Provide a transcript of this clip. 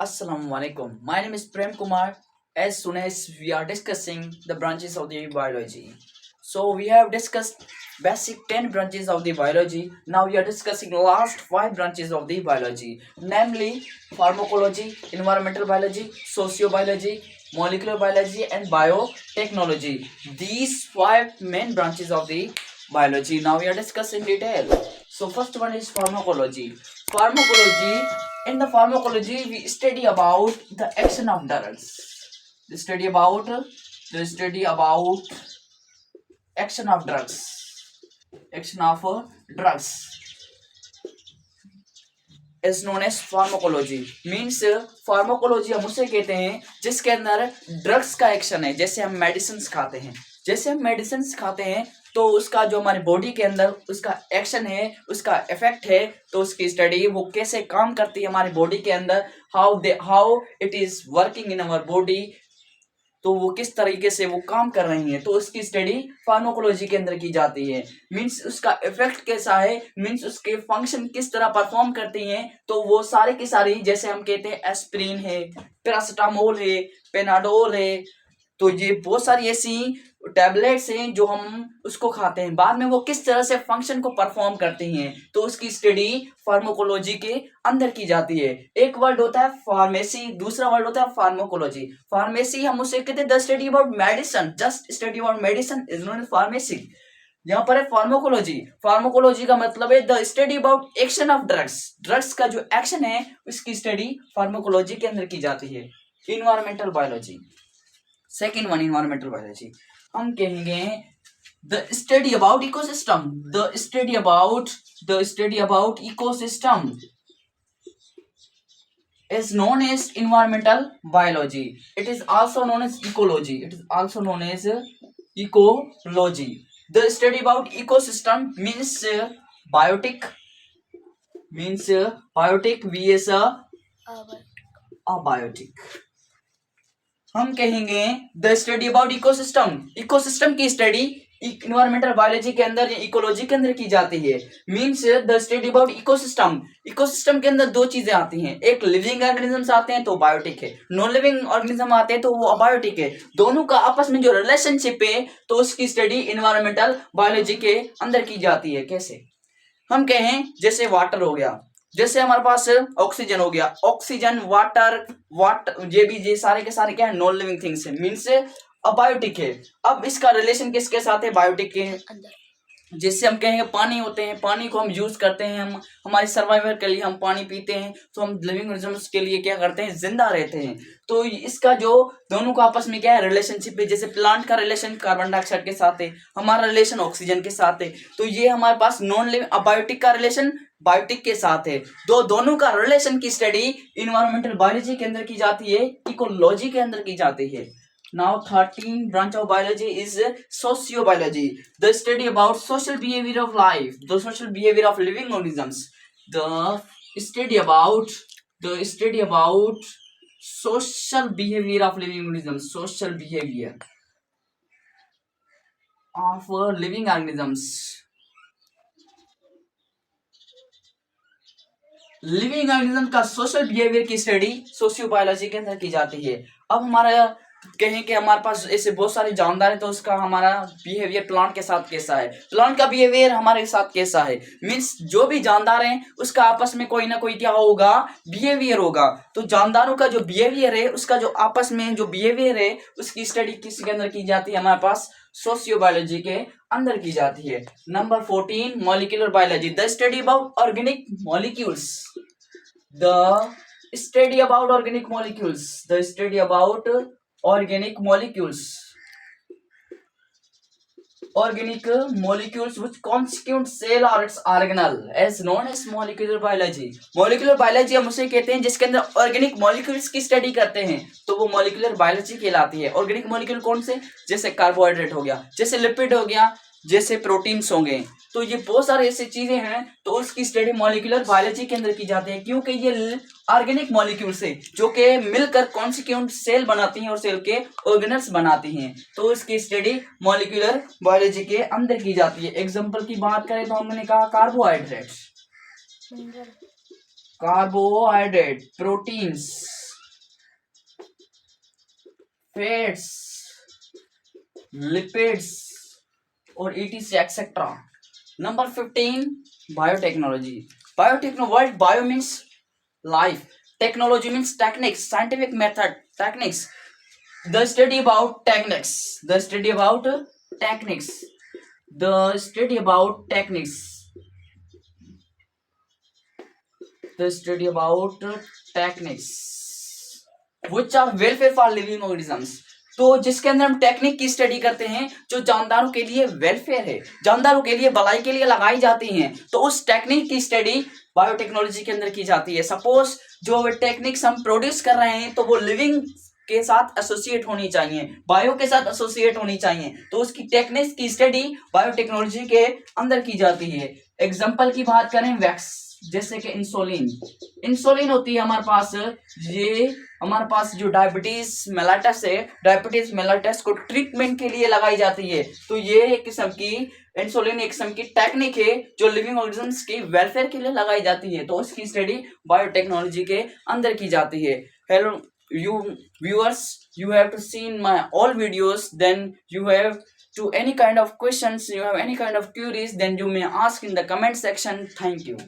Assalamualaikum. My name is Prem Kumar. As soon as we are discussing the branches of the biology. So we have discussed basic 10 branches of the biology. Now we are discussing last 5 branches of the biology, namely pharmacology, environmental biology, sociobiology, molecular biology and biotechnology. These 5 main branches of the biology. Now we are discussing detail. So first one is pharmacology. Pharmacology. In the pharmacology, we study about the action of drugs. We study about action of drugs. Action of drugs is known as pharmacology. Means pharmacology हम उसे कहते हैं जिसके अंदर drugs का action है. जैसे हम मेडिसिन खाते हैं तो उसका जो हमारी बॉडी के अंदर उसका एक्शन है, उसका इफेक्ट है, तो उसकी स्टडी वो कैसे काम करती है हमारी बॉडी के अंदर, how it is working in our body, तो वो किस तरीके से वो काम कर रही है, तो उसकी स्टडी फार्माकोलॉजी के अंदर की जाती है. मींस उसका इफेक्ट कैसा है, मींस उसके फंक्शन किस तरह परफॉर्म करती हैं, तो वो सारे की सारी, जैसे हम कहते हैं एस्प्रिन है, पैरासिटामोल है, पेनाडोल है, तो ये बहुत सारी ऐसी टैबलेट्स हैं जो हम उसको खाते हैं, बाद में वो किस तरह से फंक्शन को परफॉर्म करती हैं, तो उसकी स्टडी फार्माकोलॉजी के अंदर की जाती है. एक वर्ड होता है फार्मेसी, दूसरा वर्ड होता है फार्माकोलॉजी. फार्मेसी हम उसे कहते हैं the study about medicine, just study about medicine is known as pharmacy. यहाँ पर है फार्माकोलॉजी का मतलब है the study about action of drugs का जो एक्शन है उसकी स्टडी फार्माकोलॉजी के अंदर की जाती है. Environmental biology, second one environmental biology, हम कहेंगे the study about ecosystem. The study about ecosystem is known as environmental biology. It is also known as ecology. The study about ecosystem means biotic vs abiotic. हम कहेंगे the study about ecosystem की study environmental biology के अंदर या ecology के अंदर की जाती है. Means the study about ecosystem के अंदर दो चीजें आती हैं, एक लिविंग ऑर्गेनिजम्स आते हैं तो बायोटिक है, नॉन लिविंग ऑर्गेनिज्म आते हैं तो वो अबायोटिक है. दोनों का आपस में जो रिलेशनशिप है तो उसकी स्टडी इन्वायरमेंटल बायोलॉजी के अंदर की जाती है. कैसे, हम कहें जैसे वाटर हो गया, जैसे हमारे पास ऑक्सीजन हो गया, ऑक्सीजन वाटर ये सारे के सारे क्या है, नॉन लिविंग थिंग्स है, मींस अबायोटिक है. अब इसका रिलेशन किसके साथ है, बायोटिक के. जैसे हम कहेंगे पानी होते हैं, पानी को हम यूज करते हैं, हम हमारे सर्वाइवल के लिए हम पानी पीते हैं, तो हम लिविंग ऑर्गेनिजम्स के लिए क्या करते हैं, जिंदा रहते हैं. तो इसका जो दोनों का आपस में क्या है, रिलेशनशिप है. जैसे प्लांट का रिलेशन कार्बन डाइऑक्साइड के साथ है, हमारा रिलेशन ऑक्सीजन के साथ है, तो ये हमारे पास नॉन लिविंग अबायोटिक का रिलेशन बायोटिक के साथ है. दोनों का रिलेशन की स्टडी इन्वायरमेंटल बायोलॉजी के अंदर की जाती है, इकोलॉजी के अंदर की जाती है. Now 13 branch of biology is sociobiology. The study about social behavior of life, the social behavior of living organisms. The study about social behavior of living organisms. Social behavior of living organisms. Living organism का social behaviour की study सोशियोबायोलॉजी के अंदर की जाती है. अब हमारा कहें कि हमारे पास ऐसे बहुत सारे जानदार हैं, तो उसका हमारा बिहेवियर प्लांट के साथ कैसा है, प्लांट का बिहेवियर हमारे साथ कैसा है. मींस जो भी जानदार हैं उसका आपस में कोई ना कोई क्या होगा, बिहेवियर होगा. तो जानदारों का जो बिहेवियर है, उसका जो आपस में जो बिहेवियर है, उसकी स्टडी किसके अंदर की जाती है, हमारे पास सोशियोबायोलॉजी के अंदर की जाती है. Number 14 molecular biology. The study about organic molecules. The study about organic molecules which constitute cell or its organelle as known as molecular biology. molecular biology हम उसे कहते हैं जिसके अंदर ऑर्गेनिक मॉलिक्यूल्स की स्टडी करते हैं, तो वो मॉलिक्यूलर बायोलॉजी कहलाती है. ऑर्गेनिक मॉलिक्यूल कौन से, जैसे कार्बोहाइड्रेट हो गया, जैसे लिपिड हो गया, जैसे प्रोटीन्स होंगे, तो ये बहुत सारे ऐसी चीजें हैं, तो उसकी स्टडी मॉलिक्यूलर बायोलॉजी के अंदर की जाती है. क्योंकि ये ऑर्गेनिक मॉलिक्यूल्स है जो कि मिलकर कॉन्स्टिट्यूएंट सेल बनाती हैं और सेल के ऑर्गेनल्स बनाती हैं, तो इसकी स्टडी मॉलिक्यूलर बायोलॉजी के अंदर की जाती है. एग्जांपल की बात करें तो हमने कहा कार्बोहाइड्रेट, प्रोटीन्स, फैट्स, लिपिड्स और etc etcetera. Number 15 biotechnology. Word bio means life, technology means techniques, scientific method, techniques, the study about techniques, the study about techniques, the study about techniques, the study about techniques which are welfare for living organisms. तो जिसके अंदर हम technique की study करते हैं जो जानदारों के लिए वेलफेयर है, जानदारों के लिए भलाई के लिए लगाई जाती हैं, तो उस टेक्निक की स्टडी बायोटेक्नोलॉजी के अंदर की जाती है। सपोज जो टेक्निक्स हम प्रोड्यूस कर रहे हैं तो वो लिविंग के साथ एसोसिएट होनी चाहिए, बायो के साथ एसोसिएट होनी चाहिए, तो उसकी टेक्निक्स की स्टडी बायोटेक्नोलॉजी के अंदर की जाती है। एग्जाम्पल की बात करें वैक्स, जैसे कि इंसुलिन होती है हमारे पास, ये हमारे पास जो डायबिटीज मेलाइटस है, डायबिटीज मेलाइटस को ट्रीटमेंट के लिए लगाई जाती है। तो ये एक किस्म की इंसुलिन एक किस्म की टेक्निक है जो लिविंग ऑर्गेनिजम्स की वेलफेयर के लिए लगाई जाती है, तो उसकी स्टडी बायोटेक्नोलॉजी के अंदर की जाती है। Hello you viewers, you have to seen my all videos, then you have to any kind of questions, you have any kind of queries, then you may ask in the comment section. Thank you.